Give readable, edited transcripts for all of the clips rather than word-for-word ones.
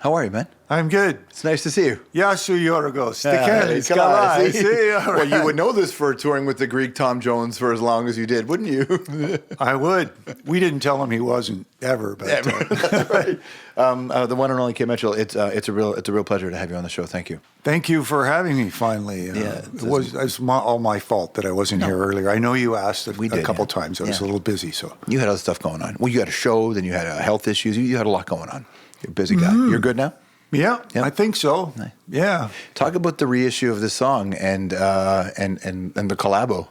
How are you, man? I'm good. It's nice to see you. Yasu Yorgos. Kalai. Well, you would know this for touring with the Greek Tom Jones for as long as you did, wouldn't you? I would. We didn't tell him he wasn't ever. But, That's right. The one and only Kim Mitchell. It's a real pleasure to have you on the show. Thank you. Thank you for having me. Finally, it's all my fault that I wasn't here earlier. I know you asked a couple times. I was a little busy, so you had other stuff going on. Well, you had a show, then you had health issues. You had a lot going on. You're a busy guy. You're good now? Yeah, I think so. Nice. Yeah. Talk about the reissue of this song and the collabo.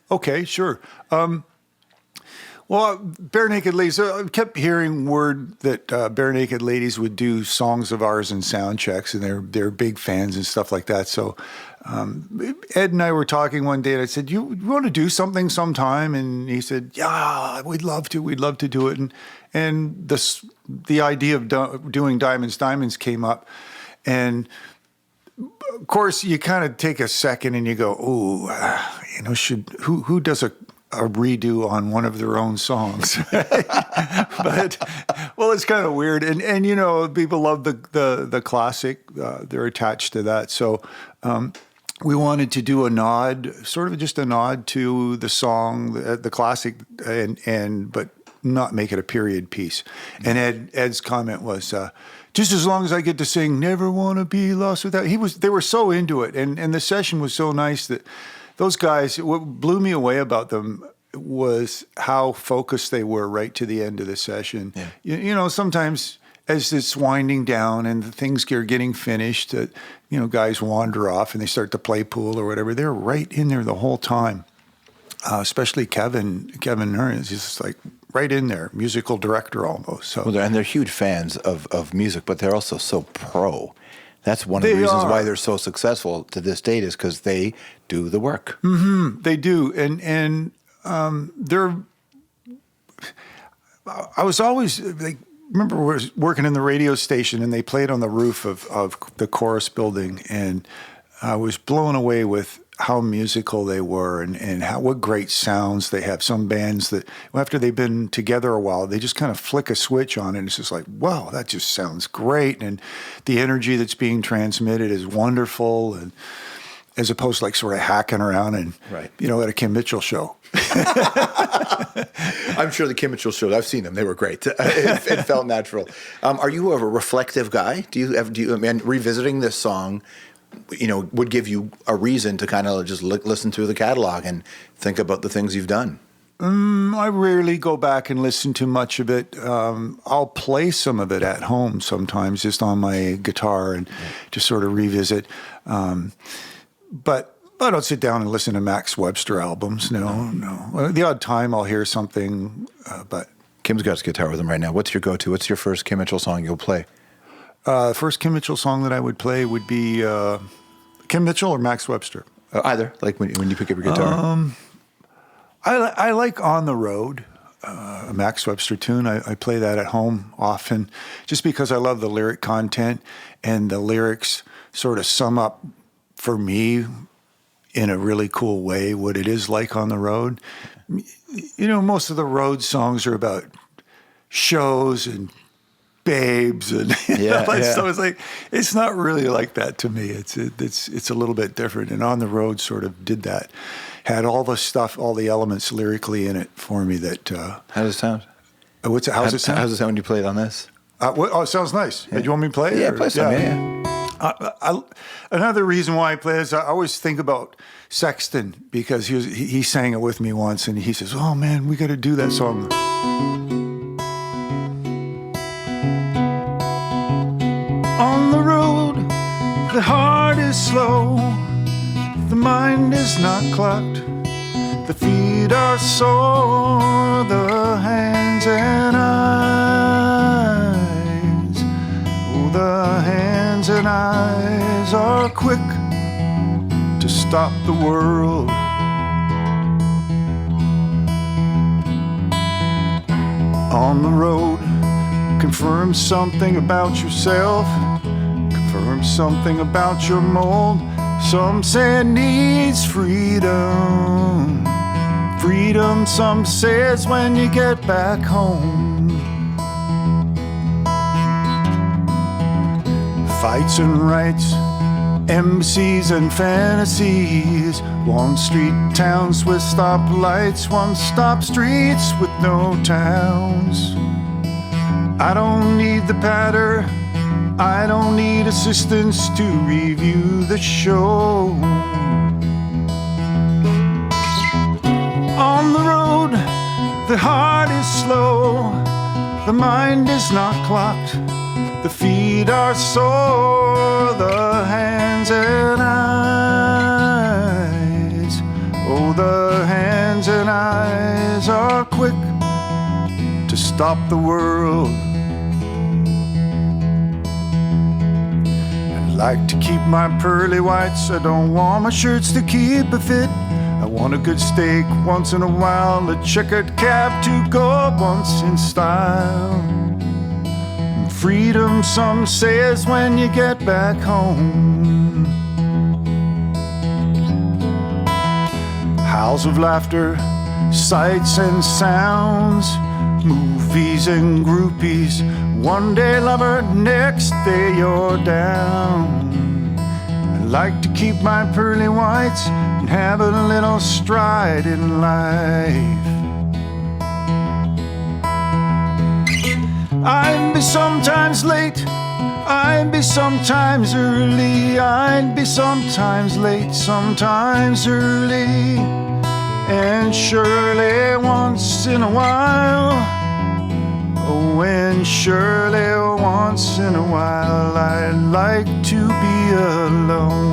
Okay, sure. Well, Barenaked Ladies, I kept hearing word that Barenaked Ladies would do songs of ours in sound checks, and they're big fans and stuff like that. So Ed and I were talking one day, and I said, you want to do something sometime? And he said, yeah, we'd love to. We'd love to do it. And the idea of doing Diamonds came up. And, of course, you kind of take a second and you go, ooh, who does a redo on one of their own songs? But, well, it's kind of weird. And people love the classic. They're attached to that. So we wanted to do a nod, sort of just a nod to the song, the classic, but not make it a period piece. And Ed's comment was, just as long as I get to sing Never Wanna Be Lost Without. They were so into it. And the session was so nice that those guys, what blew me away about them was how focused they were right to the end of the session. Yeah. Sometimes as it's winding down and the things are getting finished, guys wander off and they start to play pool or whatever. They're right in there the whole time. Especially Kevin Hearns, he's just like right in there, musical director almost. So, and they're huge fans of music, but they're also so pro. That's one of the reasons why they're so successful to this date is because they do the work. Mm-hmm. They do, and they're. I was always remember I was working in the radio station, and they played on the roof of the chorus building, and I was blown away with how musical they were and what great sounds they have. Some bands that after they've been together a while, they just kind of flick a switch on it. And it's just like, wow, that just sounds great. And the energy that's being transmitted is wonderful. And as opposed to like sort of hacking around and, at a Kim Mitchell show. I'm sure the Kim Mitchell shows, I've seen them. They were great. It felt natural. Are you a reflective guy? Do you revisiting this song, would give you a reason to kind of just listen through the catalog and think about the things you've done? I rarely go back and listen to much of it. I'll play some of it at home sometimes, just on my guitar and just sort of revisit. But I don't sit down and listen to Max Webster albums. No. The odd time I'll hear something, but... Kim's got his guitar with him right now. What's your go-to? What's your first Kim Mitchell song you'll play? First Kim Mitchell song that I would play would be Kim Mitchell or Max Webster. Either, like when you pick up your guitar. I like On the Road, a Max Webster tune. I play that at home often just because I love the lyric content, and the lyrics sort of sum up for me in a really cool way what it is like on the road. Most of the road songs are about shows and babes and so it's like it's not really like that to me. It's a little bit different. And On the Road sort of did that, had all the stuff, all the elements lyrically in it for me. That how does it sound? How does it sound? How does it sound when you play it on this? It sounds nice. Yeah. Do you want me to play it? Yeah, play some. Yeah. Another reason why I play is I always think about Sexton because he sang it with me once, and he says, "Oh man, we got to do that song." On the road, the heart is slow, the mind is not clocked, the feet are sore, the hands and eyes, the hands and eyes are quick to stop the world. On the road, confirm something about yourself, confirm something about your mold. Some say it needs freedom, freedom some says when you get back home. Fights and rights, embassies and fantasies, one-street towns with stoplights, one-stop streets with no towns. I don't need the patter, I don't need assistance to review the show. On the road, the heart is slow, the mind is not clocked, the feet are sore, the hands and eyes, oh, the hands and eyes are quick to stop the world. I like to keep my pearly whites, I don't want my shirts to keep a fit. I want a good steak once in a while, a checkered cap to go once in style. Freedom, some say, is when you get back home. Howls of laughter, sights and sounds, movies and groupies, one day lover, next day you're down. I like to keep my pearly whites and have a little stride in life. I'd be sometimes late, I'd be sometimes early, I'd be sometimes late, sometimes early, and surely once in a while, oh, and surely once in a while, I'd like to be alone.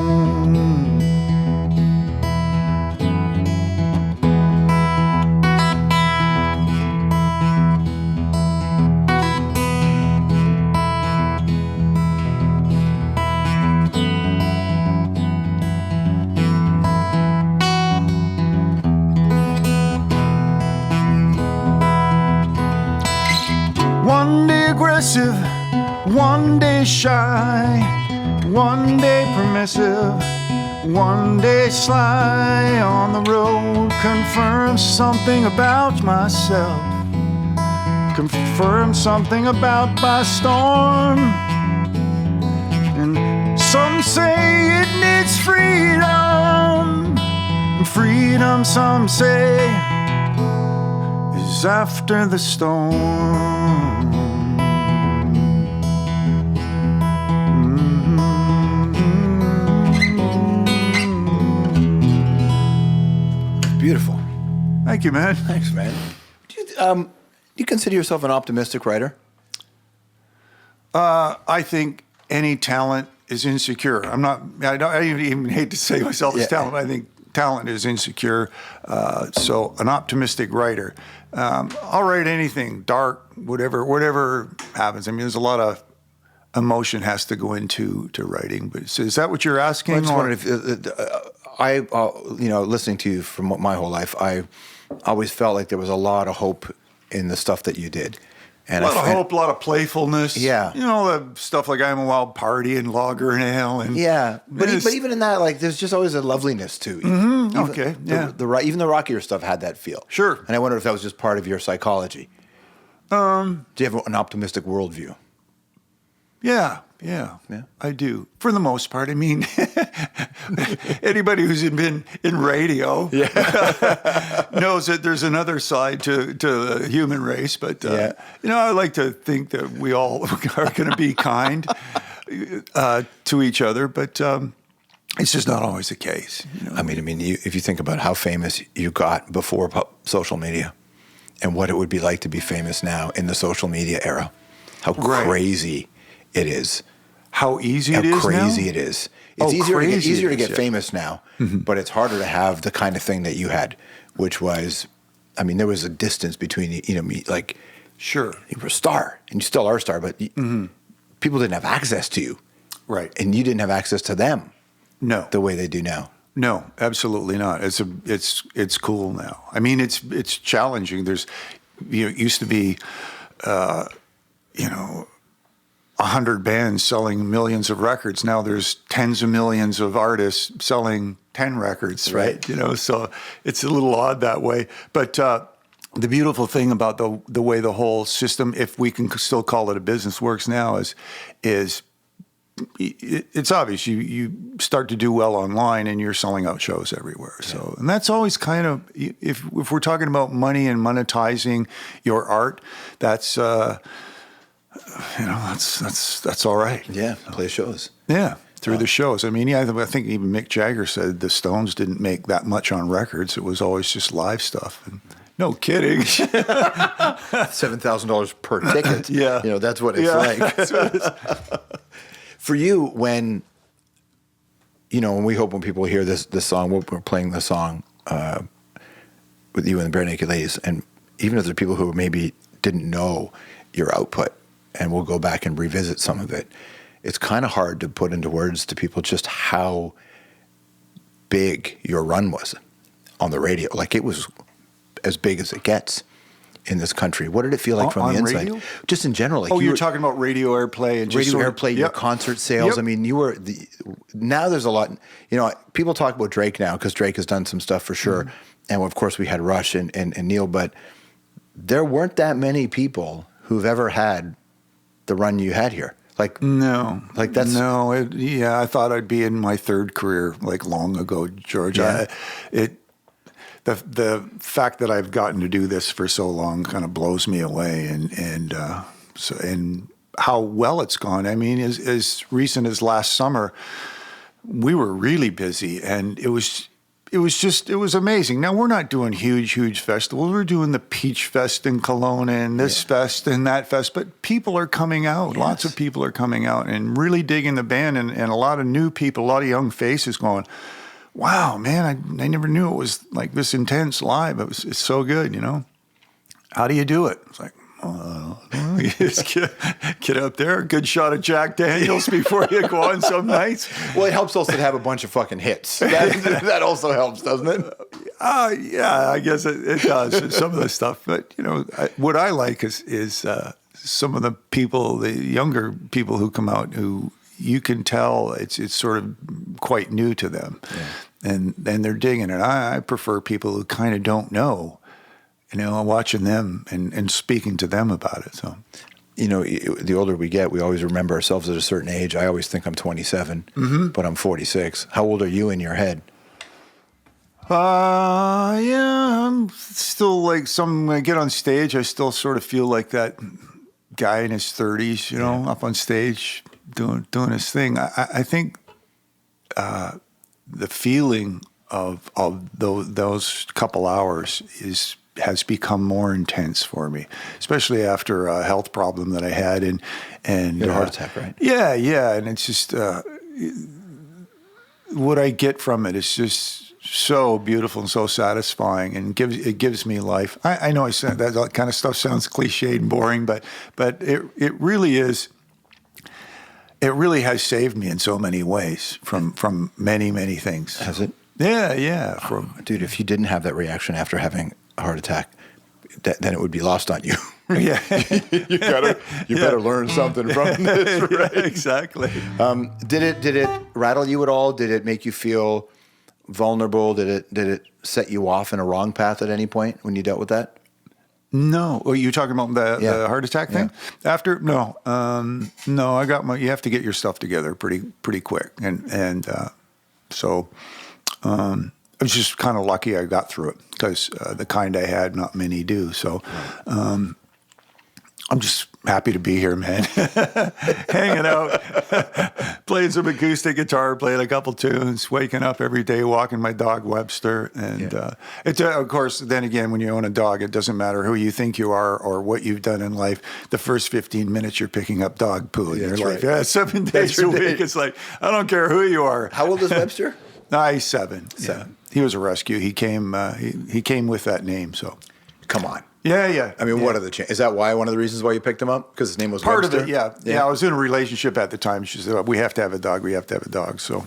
One day aggressive, one day shy, one day permissive, one day sly. On the road, confirm something about myself, confirm something about my storm. And some say it needs freedom, freedom, some say, is after the storm. Beautiful. Thank you, man. Thanks, man. Do you consider yourself an optimistic writer? I think any talent is insecure. I even hate to say myself as talent. I think talent is insecure. So an optimistic writer. I'll write anything, dark, whatever happens. I mean, there's a lot of emotion has to go into writing. But is that what you're asking? Well, I just wondered if listening to you for my whole life, I always felt like there was a lot of hope in the stuff that you did. And a lot of hope, a lot of playfulness. Yeah. You know, the stuff like I'm a Wild Party and Lager and Ale. And yeah. But even in that, like, there's just always a loveliness too. Mm-hmm. Okay. Yeah. Even the rockier stuff had that feel. Sure. And I wonder if that was just part of your psychology. Do you have an optimistic worldview? Yeah. I do. For the most part. I mean, anybody who's been in radio knows that there's another side to the human race. But, I like to think that we all are going to be kind to each other. But it's just not always the case. You know? I mean, if you think about how famous you got before social media and what it would be like to be famous now in the social media era, how crazy it is. How easy it is now? How crazy it is. It's easier to get famous now, but it's harder to have the kind of thing that you had, which was, I mean, there was a distance between, me, like, sure, you were a star, and you still are a star, but people didn't have access to you. Right. And you didn't have access to them. No. The way they do now. No, absolutely not. It's cool now. I mean, it's challenging. There's, it used to be, 100 bands selling millions of records. Now there's tens of millions of artists selling 10 records, right? So it's a little odd that way. But the beautiful thing about the way the whole system, if we can still call it a business, works now is it's obvious you start to do well online and you're selling out shows everywhere. So, and that's always kind of, if we're talking about money and monetizing your art, that's that's all right. Yeah, play shows. Yeah, through the shows. I mean, I think even Mick Jagger said the Stones didn't make that much on records. It was always just live stuff. And, no kidding. $7,000 per ticket. Yeah. That's what it's like. That's what it is. For you, when we hope when people hear this song, we're playing the song with you and the Barenaked Ladies, and even if there are people who maybe didn't know your output, and we'll go back and revisit some of it, it's kind of hard to put into words to people just how big your run was on the radio. Like, it was as big as it gets in this country. What did it feel like from the inside? Radio? Just in general. Like you're talking about radio airplay and just airplay, your concert sales. Yep. I mean, you were now there's a lot. People talk about Drake now because Drake has done some stuff for sure, and of course we had Rush and Neil, but there weren't that many people who've ever had the run you had here. Like no, like that's no. I thought I'd be in my third career like long ago, George. Yeah. The fact that I've gotten to do this for so long kind of blows me away, and how well it's gone. I mean, as recent as last summer, we were really busy, and it was amazing. Now, we're not doing huge festivals. We're doing the Peach Fest in Kelowna and this fest and that fest, but people are coming out. Yes. Lots of people are coming out and really digging the band, and a lot of new people, a lot of young faces going, wow, man, I never knew it was like this intense live. It's so good, How do you do it? It's like, you just get up there, a good shot of Jack Daniels before you go on some nights. Well, it helps also to have a bunch of fucking hits. That also helps, doesn't it? Yeah, I guess it does, some of the stuff. But, what I like is some of the people, the younger people who come out who you can tell it's sort of quite new to them, and they're digging it. I prefer people who kind of don't know, watching them and speaking to them about it. So, the older we get, we always remember ourselves at a certain age. I always think I'm 27, but I'm 46. How old are you in your head? I'm still like when I get on stage, I still sort of feel like that guy in his 30s, up on stage doing his thing. I think the feeling of those couple hours has become more intense for me, especially after a health problem that I had and a heart attack, right? Yeah, and it's just what I get from it is just so beautiful and so satisfying, and it gives me life. I know I said that kind of stuff sounds cliched and boring, but it really is. It really has saved me in so many ways from many things. Has it? Yeah. Dude, if you didn't have that reaction after having a heart attack, then it would be lost on you. Yeah, you better learn something from this, right? Yeah, exactly. Did it rattle you at all? Did it make you feel vulnerable? Did it set you off in a wrong path at any point when you dealt with that? No. Are you talking about the heart attack thing? Yeah. After no, I got you have to get your stuff together pretty quick, and so I was just kind of lucky I got through it because the kind I had, not many do. So I'm just happy to be here, man. Hanging out, playing some acoustic guitar, playing a couple tunes, waking up every day, walking my dog Webster. And it's of course, then again, when you own a dog, it doesn't matter who you think you are or what you've done in life. The first 15 minutes, you're picking up dog poo in your life. Right. 7 days a week. It's like, I don't care who you are. How old is Webster? He's 7. Yeah. He was a rescue. He came. He came with that name. So, come on. Yeah. I mean, what are the chances? Is that one of the reasons why you picked him up? Because his name was part Webster? of it. Yeah. I was in a relationship at the time. She said, "We have to have a dog. We have to have a dog." So,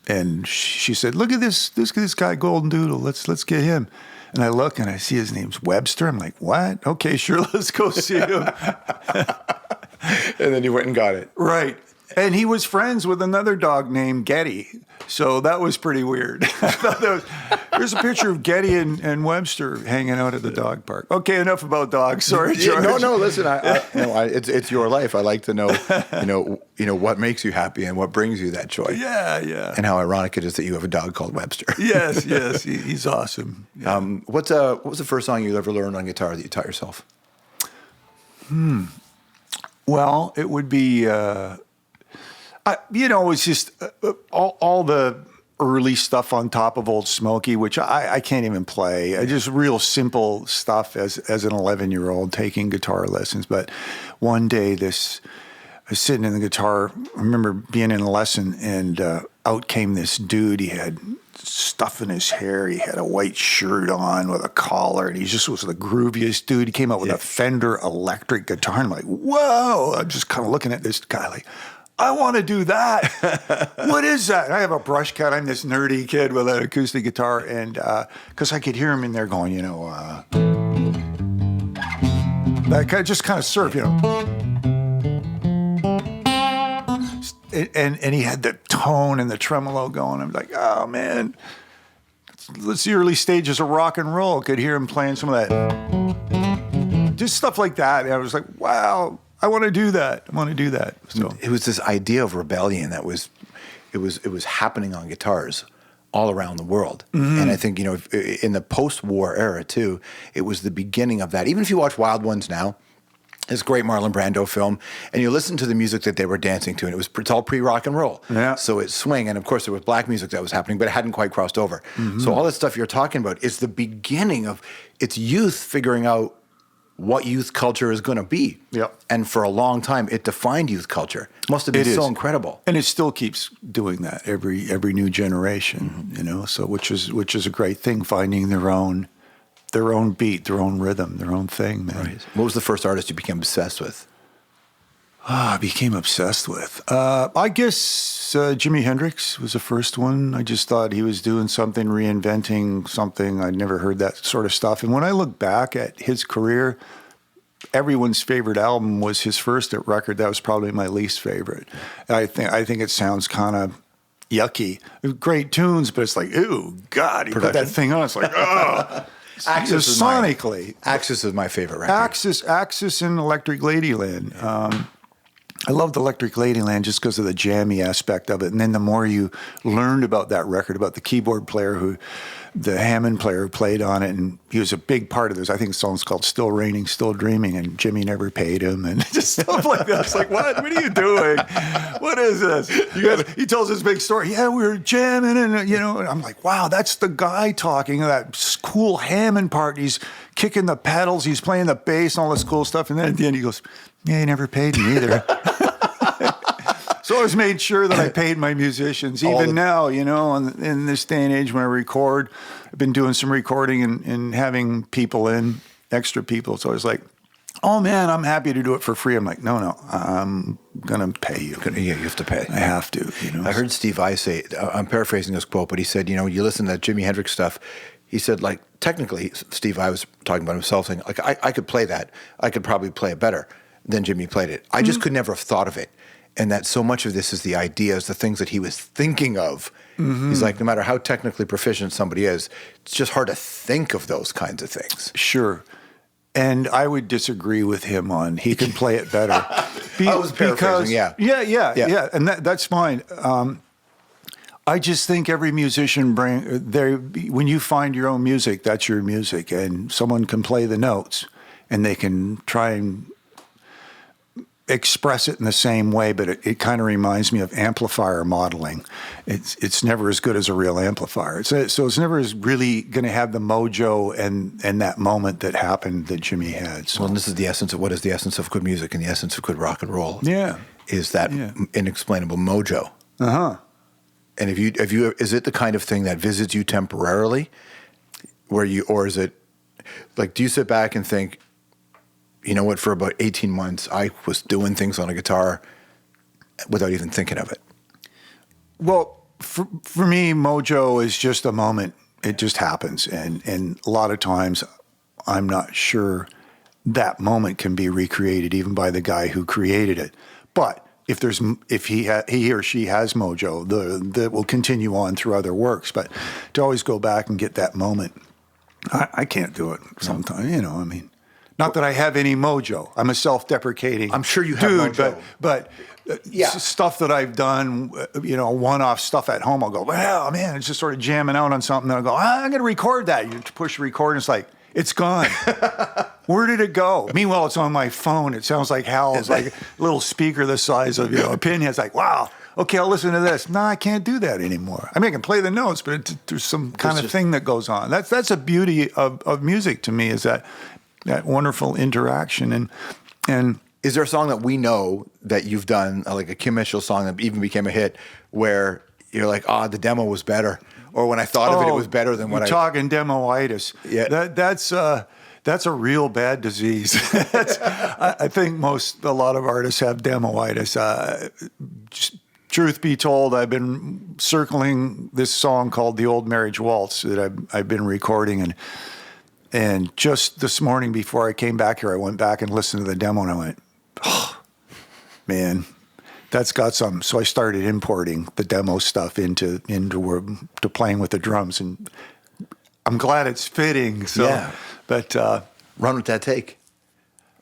and she said, "Look at this guy, Golden Doodle. Let's get him." And I look and I see his name's Webster. I'm like, "What? Okay, sure. Let's go see him." And then you went and got it. Right. And he was friends with another dog named Getty. So that was pretty weird. There's a picture of Getty and Webster hanging out at the dog park. Okay, enough about dogs. Sorry, George. No. Listen, it's your life. I like to know, what makes you happy and what brings you that joy. Yeah. And how ironic it is that you have a dog called Webster. Yes, he's awesome. Yeah. What was the first song you ever learned on guitar that you taught yourself? Well, it would be. It's just all the early stuff on top of Old Smoky, which I can't even play. Just real simple stuff as an 11-year-old taking guitar lessons. But one day, I was sitting in the guitar. I remember being in a lesson, and out came this dude. He had stuff in his hair. He had a white shirt on with a collar, and he just was the grooviest dude. He came out with a Fender electric guitar. And I'm like, whoa! I'm just kind of looking at this guy like, I want to do that. What is that? And I have a brush cut. I'm this nerdy kid with an acoustic guitar, and because I could hear him in there going, that guy just kind of surf, And he had the tone and the tremolo going. I'm like, oh man, that's the early stages of rock and roll. Could hear him playing some of that, just stuff like that. And I was like, wow. I want to do that. So it was this idea of rebellion that was happening on guitars all around the world. Mm-hmm. And I think, in the post-war era too, it was the beginning of that. Even if you watch Wild Ones now, this great Marlon Brando film, and you listen to the music that they were dancing to, and it's all pre-rock and roll. Yeah. So it's swing, and of course there was black music that was happening, but it hadn't quite crossed over. Mm-hmm. So all that stuff you're talking about is the beginning of its youth figuring out what youth culture is going to be. Yep. And for a long time, it defined youth culture. It must have been so incredible. And it still keeps doing that every new generation, so which is a great thing, finding their own beat, their own rhythm, their own thing, man. Right. What was the first artist you became obsessed with? I became obsessed with. I guess Jimi Hendrix was the first one. I just thought he was doing something, reinventing something. I'd never heard that sort of stuff. And when I look back at his career, everyone's favorite album was his first record. That was probably my least favorite. I think it sounds kind of yucky. Great tunes, but it's like, ooh, God, he put that thing on. It's like, oh. Axis sonically. Axis is my favorite record. Axis and Electric Ladyland. I loved Electric Ladyland just because of the jammy aspect of it. And then the more you learned about that record, about the keyboard player the Hammond player who played on it, and he was a big part of this. I think the song's called Still Raining, Still Dreaming, and Jimmy never paid him, and just stuff like that. It's like, what are you doing? What is this? He tells this big story. Yeah, we were jamming, and and I'm like, wow, that's the guy talking, that cool Hammond part. He's kicking the pedals, he's playing the bass, and all this cool stuff. And then at the end he goes, yeah, he never paid me either. So I always made sure that I paid my musicians. Even now, in this day and age when I record, I've been doing some recording and having people in, extra people. So I was like, oh man, I'm happy to do it for free. I'm like, no, I'm going to pay you. Yeah, you have to pay. I have to. I heard Steve Vai say, I'm paraphrasing this quote, but he said, you listen to that Jimi Hendrix stuff. He said, like, technically, Steve Vai was talking about himself, saying, like, I could play that. I could probably play it better than Jimmy played it. I just could never have thought of it. And that so much of this is the ideas, the things that he was thinking of. Mm-hmm. He's like, no matter how technically proficient somebody is, it's just hard to think of those kinds of things. Sure. And I would disagree with him on he can play it better. I was paraphrasing, yeah. Yeah. And that's fine. I just think every musician when you find your own music, that's your music. And someone can play the notes and they can try and express it in the same way, but it kind of reminds me of amplifier modeling. It's never as good as a real amplifier. So it's never as really going to have the mojo and that moment that happened that Jimmy had. So. Well, and this is the essence of what is the essence of good music and the essence of good rock and roll. Yeah, is that inexplainable mojo. Uh-huh. And is it the kind of thing that visits you temporarily, or is it like, do you sit back and think, you know what, for about 18 months, I was doing things on a guitar without even thinking of it? Well, for me, mojo is just a moment. It just happens. And a lot of times, I'm not sure that moment can be recreated even by the guy who created it. But if he or she has mojo, that will continue on through other works. But to always go back and get that moment, I can't do it sometimes. You know, I mean, not that I have any mojo. I'm a self-deprecating. I'm sure you have dude, mojo, but stuff that I've done, you know, one-off stuff at home. I'll go, well, man, it's just sort of jamming out on something. And I'll go, I'm going to record that. You push record, and it's like, it's gone. Where did it go? Meanwhile, it's on my phone. It sounds like Hal's, like a little speaker the size of, you know, a pin. It's like, wow, okay, I'll listen to this. No, I can't do that anymore. I mean, I can play the notes, but there's some kind of thing that goes on. That's a beauty of music to me, is that wonderful interaction. And is there a song that we know that you've done, like a Kim Mitchell song that even became a hit, where you're like, the demo was better? Or when I thought of it, it was better than what talking demoitis. Yeah. That's a real bad disease. I think a lot of artists have demoitis. Truth be told, I've been circling this song called "The Old Marriage Waltz" that I've been recording, and just this morning before I came back here, I went back and listened to the demo, and I went, oh, man. That's got some. So I started importing the demo stuff into playing with the drums, and I'm glad it's fitting. So, yeah. But run with that take.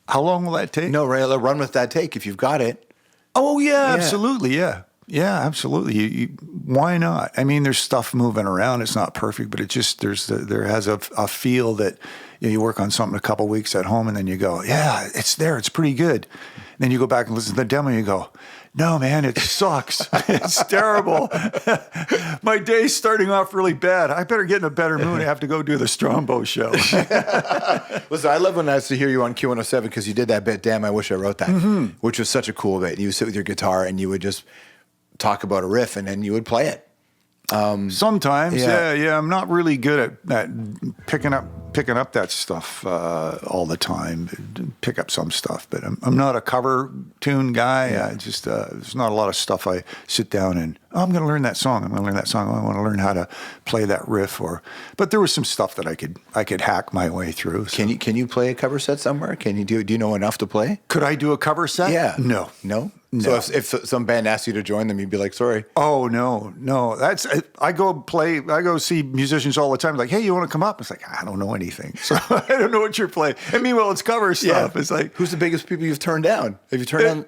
How long will that take? No, Ray, run with that take if you've got it. Oh yeah, absolutely, yeah, absolutely. Why not? I mean, there's stuff moving around. It's not perfect, but it just there has a feel that you work on something a couple weeks at home, and then you go, yeah, it's there. It's pretty good. And then you go back and listen to the demo, and you go, no, man, it sucks. It's terrible. My day's starting off really bad. I better get in a better mood. I have to go do the Strombo Show. Listen, I love when I used to hear you on Q107 because you did that bit, Damn, I Wish I Wrote That, which was such a cool bit. You would sit with your guitar and you would just talk about a riff and then you would play it. Sometimes, yeah. I'm not really good at picking up that stuff all the time. Pick up some stuff, but I'm not a cover tune guy. Yeah. There's not a lot of stuff I sit down and I'm going to learn that song. I want to learn how to play that riff. But there was some stuff that I could hack my way through. So. Can you play a cover set somewhere? Do you know enough to play? Could I do a cover set? Yeah. No. So if some band asked you to join them, you'd be like, sorry. Oh, no. I go see musicians all the time. Like, hey, you want to come up? It's like, I don't know anything. So I don't know what you're playing. And meanwhile, it's cover stuff. Yeah. It's like. Who's the biggest people you've turned down? Have you turned down?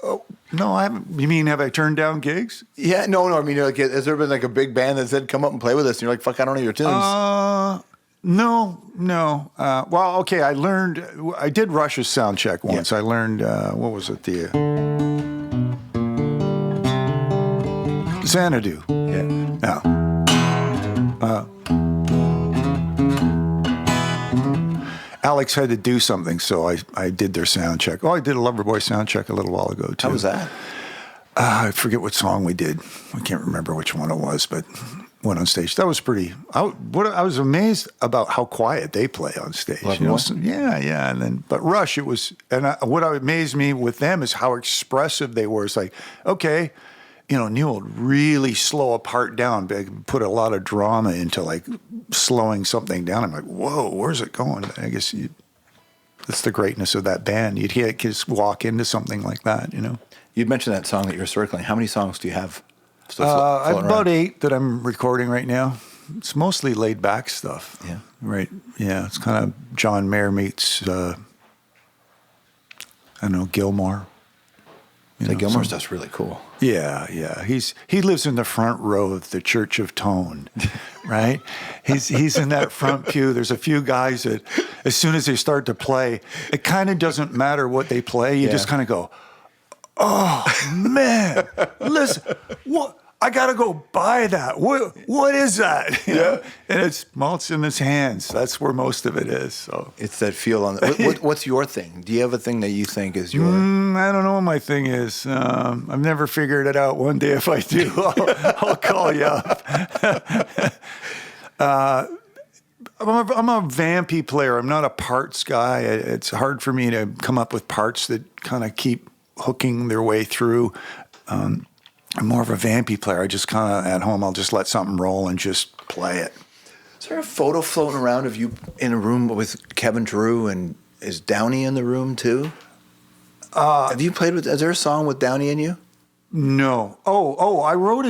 Oh, no, I haven't. You mean, have I turned down gigs? Yeah, no. I mean, like, has there been like a big band that said, come up and play with us? And you're like, fuck, I don't know your tunes. No. Well, okay, I did Rush's sound check once. Yeah. I learned, what was it? The Xanadu. Yeah. No. Alex had to do something, so I did their sound check. Oh, I did a Loverboy sound check a little while ago, too. How was that? I forget what song we did. I can't remember which one it was, but went on stage. That was pretty. I was amazed about how quiet they play on stage. Yeah. But Rush, it was. And what amazed me with them is how expressive they were. It's like, okay, Neil would really slow a part down, put a lot of drama into like slowing something down. I'm like, whoa, where's it going? I guess that's the greatness of that band. You'd just walk into something like that, You'd mentioned that song that you're circling. How many songs do you have? I have about 8 that I'm recording right now. It's mostly laid back stuff. Yeah. Right. Yeah. It's kind of John Mayer meets, Gilmore. Gilmore stuff's really cool. Yeah. He lives in the front row of the Church of Tone, right? He's in that front pew. There's a few guys that, as soon as they start to play, it kind of doesn't matter what they play. You just kind of go, oh man, listen, what? I gotta go buy that. What is that? And it's in his hands. That's where most of it is. So it's that feel on. What's your thing? Do you have a thing that you think is your? I don't know what my thing is. I've never figured it out. One day, if I do, I'll call you up. I'm a vampy player. I'm not a parts guy. It's hard for me to come up with parts that kind of keep hooking their way through. I'm more of a vampy player. I just kind of, at home, I'll just let something roll and just play it. Is there a photo floating around of you in a room with Kevin Drew, and is Downey in the room too? Have you played with? Is there a song with Downey and you? No. Oh, I wrote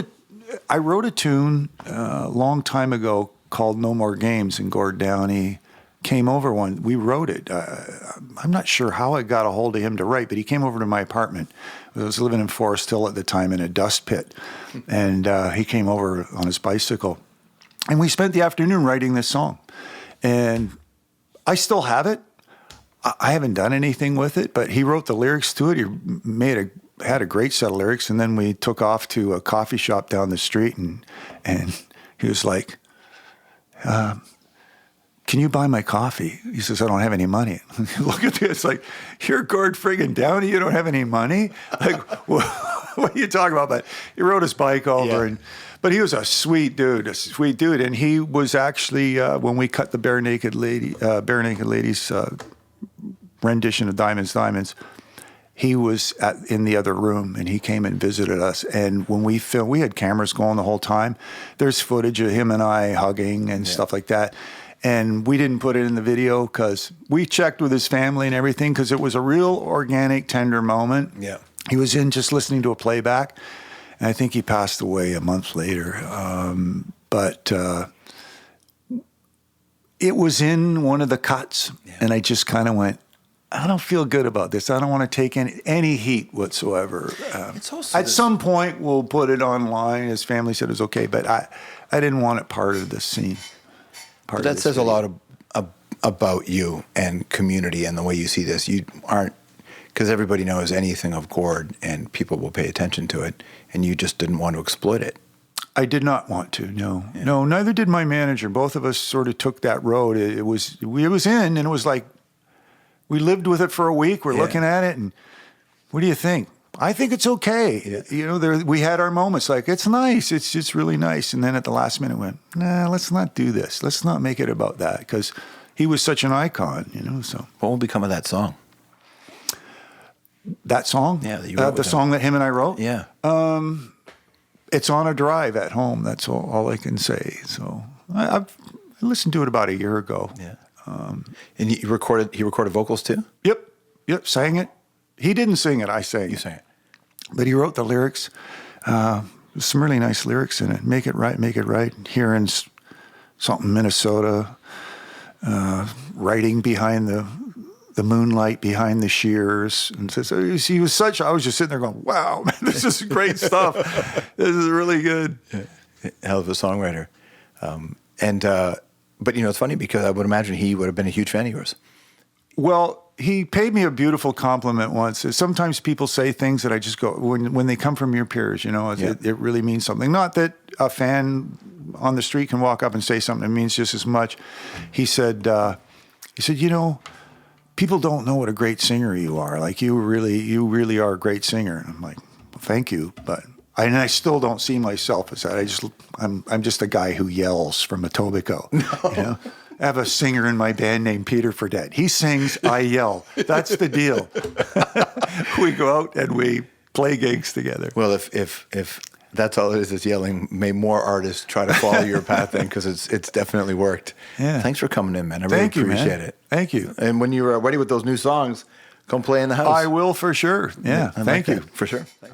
a tune a long time ago called "No More Games," and Gord Downey came over one. We wrote it. I'm not sure how I got a hold of him to write, but he came over to my apartment. I was living in Forest Hill at the time in a dust pit, and he came over on his bicycle, and we spent the afternoon writing this song. And I still have it. I haven't done anything with it, but he wrote the lyrics to it. He had a great set of lyrics, and then we took off to a coffee shop down the street, and he was like, "Can you buy my coffee?" He says, "I don't have any money." Look at this, like, you're Gord friggin' Downey, you don't have any money? Like, what are you talking about? But he rode his bike over, but he was a sweet dude, and he was actually, when we cut the Barenaked Ladies rendition of Diamonds, he was in the other room, and he came and visited us. And when we filmed, we had cameras going the whole time. There's footage of him and I hugging and stuff like that. And we didn't put it in the video because we checked with his family and everything, because it was a real organic, tender moment. Yeah. He was in just listening to a playback, and I think he passed away a month later. But it was in one of the cuts, and I just kind of went, I don't feel good about this. I don't want to take any heat whatsoever. At some point, we'll put it online. His family said it was okay, but I didn't want it part of the scene. That says a lot about you and community and the way you see this. You aren't, because everybody knows anything of Gord and people will pay attention to it, and you just didn't want to exploit it. I did not want to, no. Yeah. No, neither did my manager. Both of us sort of took that road. It was in, and it was like, we lived with it for a week. We're looking at it, and what do you think? I think it's okay. Yeah. You know, we had our moments like, it's nice. It's just really nice. And then at the last minute went, nah, let's not do this. Let's not make it about that, because he was such an icon, you know. So what will become of that song? That song? Yeah, that you wrote the song that him and I wrote? Yeah. It's on a drive at home. That's all I can say. So I listened to it about a year ago. Yeah. And he recorded vocals too? Yep, sang it. He didn't sing it, I sang it. You sang it. But he wrote the lyrics. Some really nice lyrics in it. Make it right. Here in something, Minnesota, writing behind the moonlight, behind the shears. And so he was I was just sitting there going, wow, man, this is great stuff. This is really good. Hell of a songwriter. But, you know, it's funny because I would imagine he would have been a huge fan of yours. Well, he paid me a beautiful compliment once. Sometimes people say things that I just go, when they come from your peers, you know, it really means something. Not that a fan on the street can walk up and say something. It means just as much. He said, you know, people don't know what a great singer you are. Like, you really are a great singer. And I'm like, well, thank you. And I still don't see myself as that. I'm just a guy who yells from Etobicoke. No. You know? I have a singer in my band named Peter Fredette. He sings, I yell. That's the deal. We go out and we play gigs together. Well, if that's all it is yelling, may more artists try to follow your path then, because it's definitely worked. Yeah. Thanks for coming in, man. I really appreciate it. Thank you. And when you're ready with those new songs, come play in the house. I will for sure. Yeah. Thank you. For sure. Thanks.